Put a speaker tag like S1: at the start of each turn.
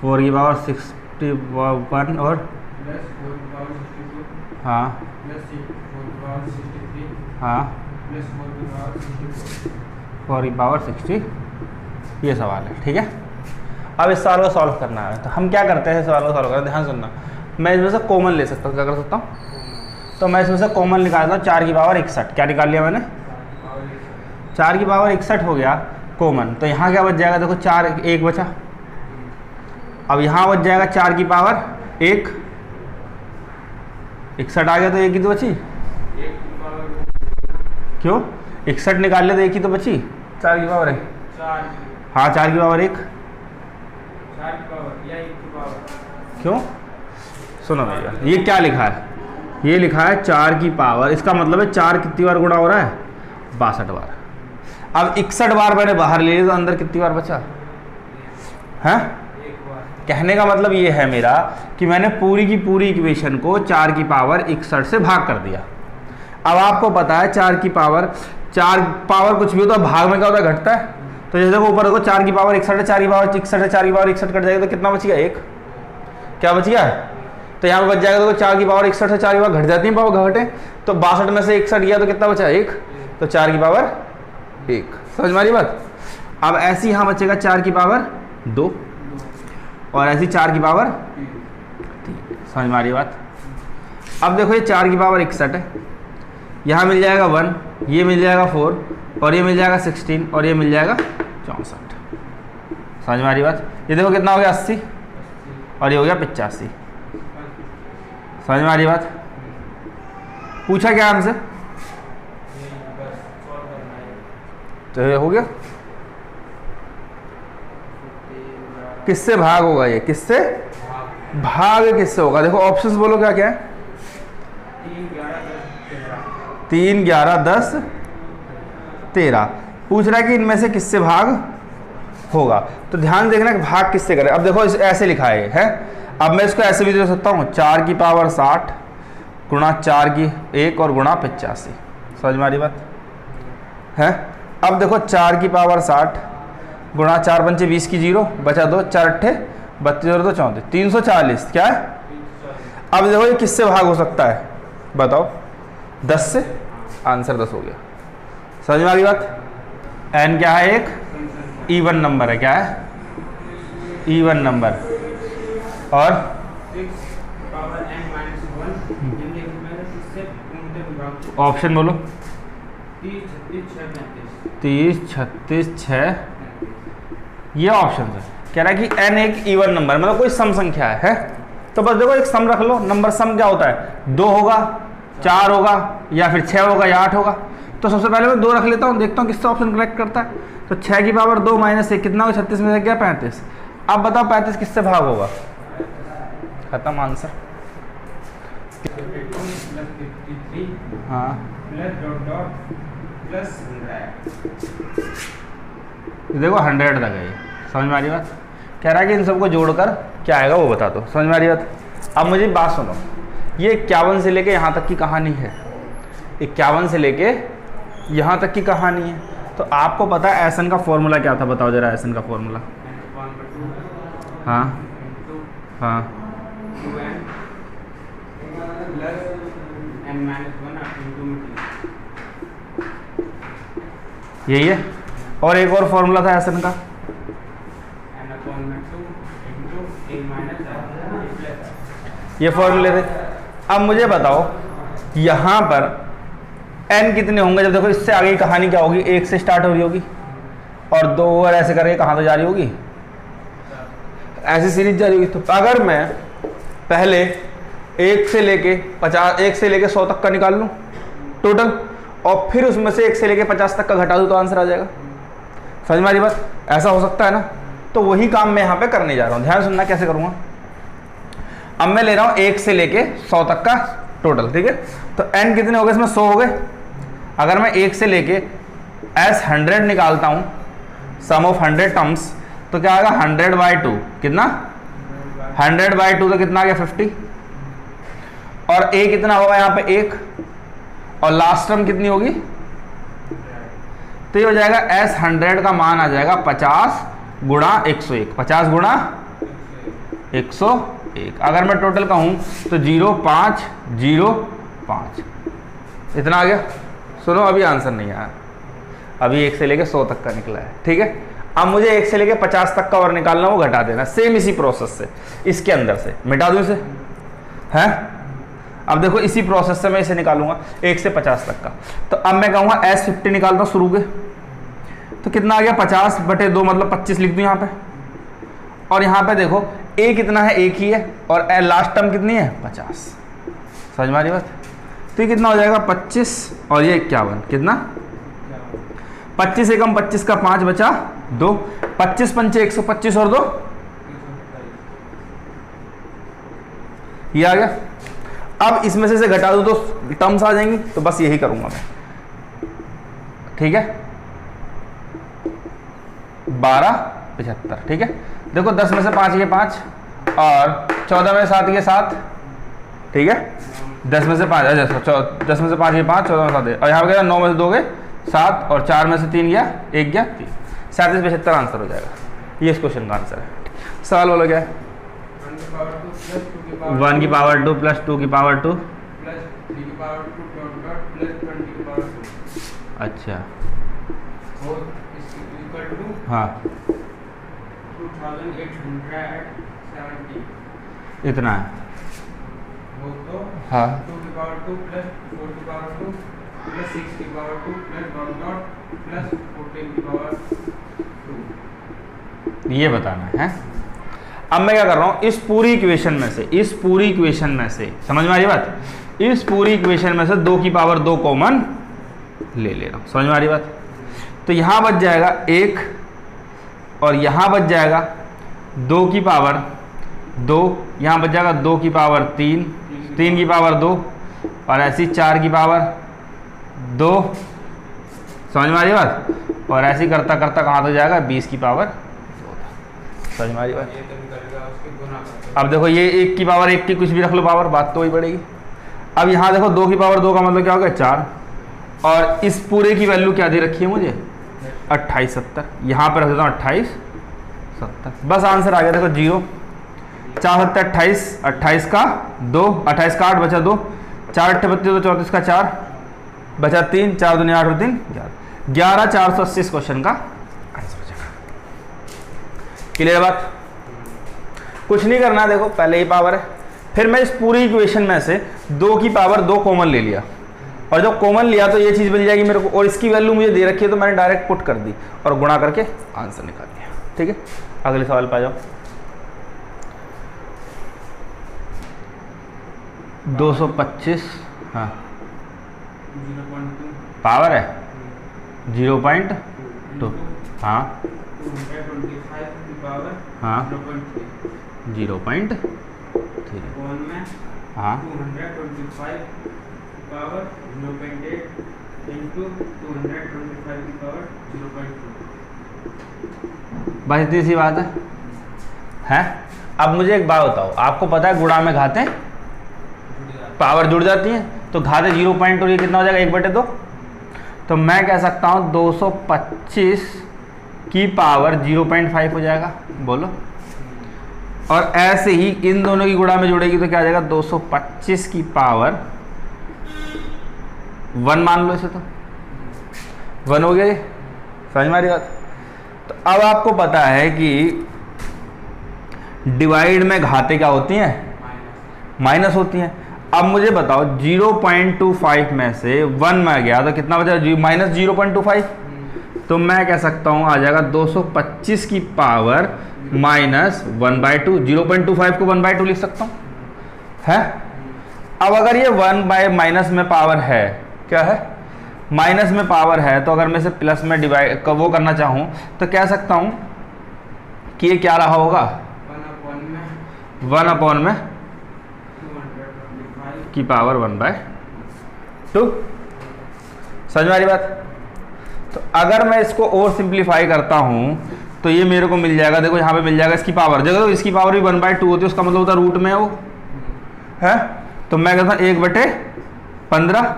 S1: 4 की पावर 61 और हाँ हाँ 4 की पावर 60, ये सवाल है। ठीक है, अब इस सवाल को सॉल्व करना है। तो हम क्या करते हैं, सवाल को सॉल्व करना, ध्यान सुनना। मैं इसमें से कॉमन ले सकता हूँ, क्या कर सकता हूँ, तो मैं इसमें से कॉमन निकालता हूँ 4 की पावर 61। क्या निकाल लिया मैंने, 4 की पावर 61 हो गया कॉमन। तो यहाँ क्या बच जाएगा, देखो 4 1 बचा। अब यहाँ बच जाएगा 4 की पावर 1, 61 आ गया तो 1 ही तो बची। क्यों, 61 निकाल ले तो 1 ही तो बची, 4 की पावर 1। हाँ 4 की पावर 1, क्यों, सुनो भैया ये क्या लिखा है, ये लिखा है 4 की पावर, इसका मतलब है 4 कितनी बार गुणा हो रहा है, 62 बार। अब 61 बार मैंने बाहर ले लिया तो अंदर कितनी बार बचा है। कहने का मतलब ये है मेरा कि मैंने पूरी की पूरी इक्वेशन को 4 की पावर 61 से भाग कर दिया। अब आपको पता है 4 की पावर कुछ भी होता है भाग में क्या होता है, घटता है। तो जैसे ऊपर देखो 4 की पावर 61 है, 4 की पावर 61 है, 4 की पावर 61 कट जाएगा तो कितना बच गया, 1। क्या बच गया, तो यहाँ पे बच जाएगा। तो 4 की पावर 61 से 4 की पावर घट जाती है, पावर घटे तो 62 में से 61 गया तो कितना बचा, 1। तो 4 की पावर 1, समझ में आ रही बात। अब ऐसी यहाँ बचेगा 4 की पावर 2 और ऐसी 4 की पावर 3, समझ में आ रही बात। अब देखो ये 4 की पावर 61 है, यहाँ मिल जाएगा 1, ये मिल जाएगा 4 और ये मिल जाएगा 16 और ये मिल जाएगा 64, समझ में आ रही बात। ये देखो कितना हो गया 80 और ये हो गया 85, समझ में आ रही बात। पूछा क्या हमसे, तो ये हो गया। किससे भाग होगा, ये किससे भाग किससे होगा, देखो ऑप्शंस बोलो क्या क्या है। 3 11 10 13 पूछ रहा है कि इनमें से किससे भाग होगा। तो ध्यान देखना कि भाग किससे करें। अब देखो ऐसे लिखा है। अब मैं इसको ऐसे भी दे सकता हूँ, 4 की पावर 60 गुणा 4 की 1 और गुणा 85, समझ में आ रही बात है। अब देखो 4 की पावर 60 गुणा 4 पंचे 20 की 0 बचा 2, 4 अट्ठे 32 और 2 34, 340 क्या है। अब देखो ये किससे भाग हो सकता है बताओ, 10 से, आंसर 10 हो गया, समझ में आ गई बात। n क्या है, एक इवन नंबर है, क्या है, इवन नंबर। और ऑप्शन बोलो, 30 36 6, ये ऑप्शन है। कह रहा है कि n एक इवन नंबर मतलब कोई सम संख्या है। तो बस देखो एक सम रख लो। नंबर सम क्या होता है, 2 होगा, 4 होगा या फिर 6 होगा या 8 होगा। तो सबसे पहले मैं 2 रख लेता हूँ, देखता हूँ किससे ऑप्शन करेक्ट करता है। तो 6 की पावर 2 माइनस 1 कितना हो, 36 में से गया 35। अब बताओ 35 किससे भाग होगा, खत्म आंसर। हाँ देखो 100 तक है ये, समझ में आ रही बात। कह रहा है कि इन सबको जोड़कर क्या आएगा वो बता दो, समझ में आ रही बात। अब मुझे बात सुनो, ये 51 से लेके यहाँ तक की कहानी है, 51 से लेके यहाँ तक की कहानी है। तो आपको पता है एसन का फॉर्मूला क्या था, बताओ जरा एसन का फॉर्मूला। हाँ हाँ यही है। और एक और फॉर्मूला था एसन का, ये फॉर्मूले थे। अब मुझे बताओ यहाँ पर n कितने होंगे, जब देखो इससे आगे की कहानी क्या होगी, 1 से स्टार्ट हो रही होगी और 2 और ऐसे करके कहाँ तो जा रही होगी, ऐसी सीरीज जा रही होगी। तो अगर मैं पहले 1 से लेके 50, 1 से लेके 100 तक का निकाल लूँ टोटल, और फिर उसमें से 1 से लेके 50 तक का घटा दूँ तो आंसर आ जाएगा, समझ में आ रही बात। ऐसा हो सकता है ना। तो वही काम मैं यहाँ पे करने जा रहा हूँ, ध्यान सुनना कैसे करूँगा। अब मैं ले रहा हूँ 1 से लेके 100 तक का टोटल, ठीक है। तो n कितने हो गए इसमें, 100 हो गए। अगर मैं 1 से लेके S100 निकालता हूँ, सम ऑफ 100 टर्म्स, तो क्या आएगा 100/2, कितना 100/2 तो कितना आ गया 50। और a कितना होगा यहाँ पे 1, और लास्ट टर्म कितनी होगी, तो ये हो जाएगा S100 का मान आ जाएगा 50 गुणा 101, 50 गुणा 101। अगर मैं टोटल कहूँ तो 0 5 0 5, इतना आ गया। सुनो अभी आंसर नहीं आया, अभी 1 से लेके 100 तक का निकला है, ठीक है। अब मुझे 1 से लेके 50 तक का और निकालना, वो घटा देना सेम इसी प्रोसेस से, इसके अंदर से मिटा दूँ इसे, है। अब देखो इसी प्रोसेस से मैं इसे निकालूंगा 1 से 50 तक का। तो अब मैं कहूँगा S50 निकालता हूँ शुरू के, तो कितना आ गया 50/2 मतलब 25 लिख दूँ यहाँ पे। और यहाँ पे देखो A कितना है, 1 ही है, और लास्ट टर्म कितनी है 50। समझ में आ रही बात। तो ये कितना हो जाएगा 25 और ये 51, कितना 25 एकम 25 का 5 बचा 2, 25 पंचे 125 और 2 ये आ गया। अब इसमें से घटा दूं तो टर्म्स आ जाएंगी, तो बस यही करूंगा मैं, ठीक है। 1275, ठीक है। देखो 10 में से 5 ये 5 और 14 में 7 ये 7, ठीक है। 10 में से 5 10 में से 5 ये 5, 14 में 7 और यहाँ पे 9 में से 2 गए 7 और 4 में से 3 गया 1 गया 3, 37/75 आंसर हो जाएगा। ये इस क्वेश्चन का आंसर है। सवाल बोलो क्या है? 1 की पावर 2 प्लस 2 की पावर 2
S2: प्लस 3 की पावर 2 प्लस 20 की पावर 2।
S1: अच्छा
S2: और इसकी इक्वल टू
S1: हाँ
S2: 2870
S1: इतना है।
S2: वो तो
S1: हाँ
S2: 2 की पावर 2 प्लस 4 की पावर 2 प्लस 6 की पावर 2 प्लस प्लस 14 की पावर 2
S1: ये बताना है। अब मैं क्या कर रहा हूँ, इस पूरी इक्वेशन में से समझ में आ रही बात, इस पूरी इक्वेशन में से 2 की पावर 2 कॉमन ले ले रहा हूँ। समझ में आ रही बात। तो यहाँ बच जाएगा 1 और यहाँ बच जाएगा 2 की पावर 2, यहाँ बच जाएगा 2 की पावर 3, 3 की पावर 2 और ऐसी 4 की पावर 2। समझ में आ रही बात। और ऐसी करता करता कहाँ तक जाएगा 20 की पावर 2। समझ में आ रही बात। अब देखो ये 1 की पावर 1 की कुछ भी रख लो पावर, बात तो वही पड़ेगी। अब यहाँ देखो 2 की पावर 2 का मतलब क्या हो गया 4, और इस पूरे की वैल्यू क्या दे रखी है मुझे 2870। यहाँ पर रख देता हूँ 2870, बस आंसर आ गया। देखो 0 4 7 28, 28 का 2, 28 का 8 बचा 2, 4 8 32 34 का 4 बचा 3, 4 दूनी 8 और 3 11, 480 इस क्वेश्चन का आंसर हो जाएगा। क्लियर बात। कुछ नहीं करना, देखो पहले ही पावर है, फिर मैं इस पूरी इक्वेशन में से 2 की पावर 2 कॉमन ले लिया, और जब कॉमन लिया तो ये चीज़ मिल जाएगी मेरे को, और इसकी वैल्यू मुझे दे रखी है तो मैंने डायरेक्ट पुट कर दी और गुणा करके आंसर निकाल लिया। ठीक है, अगले सवाल पे आ जाओ। 225 हाँ
S2: 0.2
S1: पावर है 0.2 हाँ
S2: 225 की पावर
S1: हाँ
S2: 0.3
S1: 0.3
S2: कौन में
S1: हाँ
S2: 225 की पावर 0.8 इंटू 225 की पावर 0.2।
S1: बस इतनी सी बात है। अब मुझे एक बात बताओ, आपको पता है गुणा में घातें पावर जुड़ जाती हैं, तो घाते 0. और ये कितना हो जाएगा 1/2। तो मैं कह सकता हूँ 225 की पावर 0.5 हो जाएगा, बोलो। और ऐसे ही इन दोनों की गुणा में जुड़ेगी तो क्या आ जाएगा 225 की पावर 1 मान लो इसे, तो 1 हो गया ये। समझ में आ रही बात। तो अब आपको पता है कि डिवाइड में घाते क्या होती हैं, माइनस होती हैं। अब मुझे बताओ 0.25 में से 1 में गया तो कितना बचा माइनस 0.25। तो मैं कह सकता हूं आ जाएगा 225 की पावर माइनस 1/2। 0.25 को 1/2 लिख सकता हूं, है। अब अगर ये 1 बाय माइनस में पावर है, क्या है माइनस में पावर है, तो अगर मैं इसे प्लस में डिवाइड वो करना चाहूं तो कह सकता हूं कि ये क्या रहा होगा 1 में की पावर 1/2। समझ में आ रही बात। तो अगर मैं इसको और सिंप्लीफाई करता हूं तो ये मेरे को मिल जाएगा, देखो यहाँ पे मिल जाएगा इसकी पावर, जगह तो इसकी पावर भी 1/2 होती है, उसका मतलब होता है रूट में वो है। तो मैं कहता हूँ 1/15